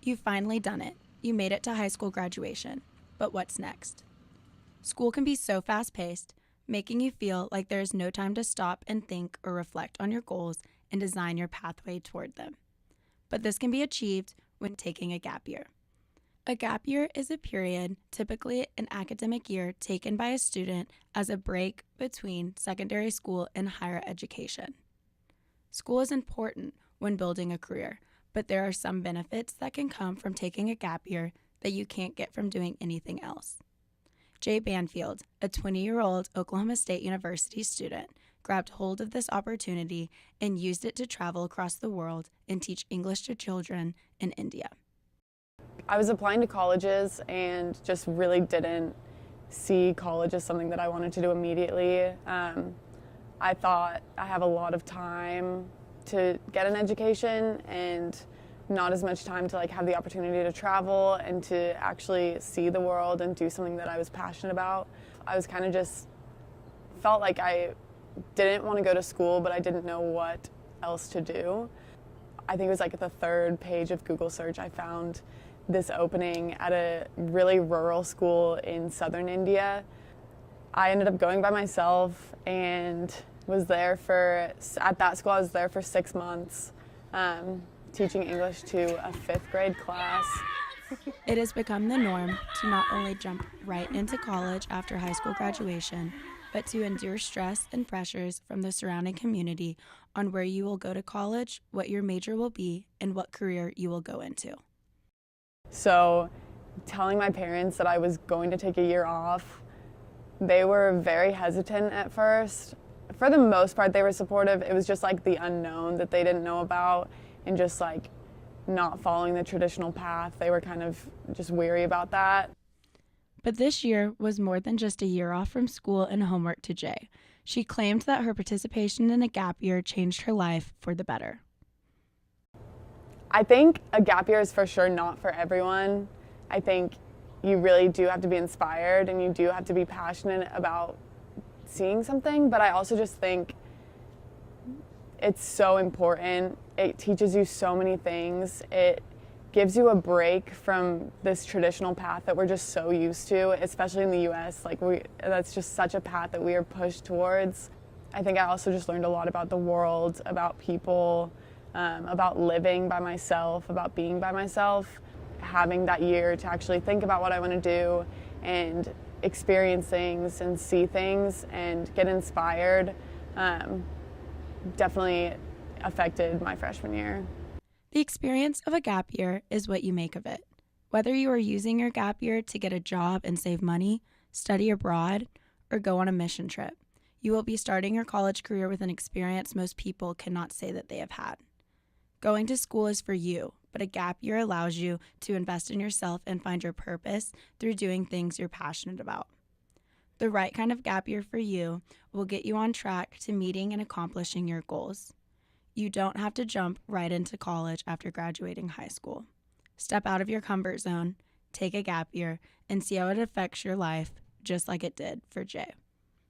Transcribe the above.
You've finally done it. You made it to high school graduation. But what's next? School can be so fast-paced, making you feel like there is no time to stop and think or reflect on your goals and design your pathway toward them. But this can be achieved when taking a gap year. A gap year is a period, typically an academic year, taken by a student as a break between secondary school and higher education. School is important when building a career, but there are some benefits that can come from taking a gap year that you can't get from doing anything else. Jay Banfield, a 20-year-old Oklahoma State University student, grabbed hold of this opportunity and used it to travel across the world and teach English to children in India. I was applying to colleges and just really didn't see college as something that I wanted to do immediately. I thought I have a lot of time to get an education and not as much time to have the opportunity to travel and to actually see the world and do something that I was passionate about. I was kind of just felt like I didn't want to go to school, but I didn't know what else to do. I think it was at the third page of Google search I found this opening at a really rural school in southern India. I ended up going by myself and was there at that school I was there for 6 months, teaching English to a 5th grade class. It has become the norm to not only jump right into college after high school graduation, but to endure stress and pressures from the surrounding community on where you will go to college, what your major will be, and what career you will go into. So telling my parents that I was going to take a year off, they were very hesitant at first. For the most part, they were supportive. It was just the unknown that they didn't know about and just not following the traditional path. They were kind of just weary about that. But this year was more than just a year off from school and homework to Jay. She claimed that her participation in a gap year changed her life for the better. I think a gap year is for sure not for everyone. I think you really do have to be inspired and you do have to be passionate about seeing something, but I also just think it's so important. It teaches you so many things. It gives you a break from this traditional path that we're just so used to, especially in the US. That's just such a path that we are pushed towards. I think I also just learned a lot about the world, about people, about living by myself, about being by myself. Having that year to actually think about what I want to do and experience things and see things and get inspired definitely affected my freshman year. The experience of a gap year is what you make of it. Whether you are using your gap year to get a job and save money, study abroad, or go on a mission trip, you will be starting your college career with an experience most people cannot say that they have had. Going to school is for you, but a gap year allows you to invest in yourself and find your purpose through doing things you're passionate about. The right kind of gap year for you will get you on track to meeting and accomplishing your goals. You don't have to jump right into college after graduating high school. Step out of your comfort zone, take a gap year, and see how it affects your life just like it did for Jay.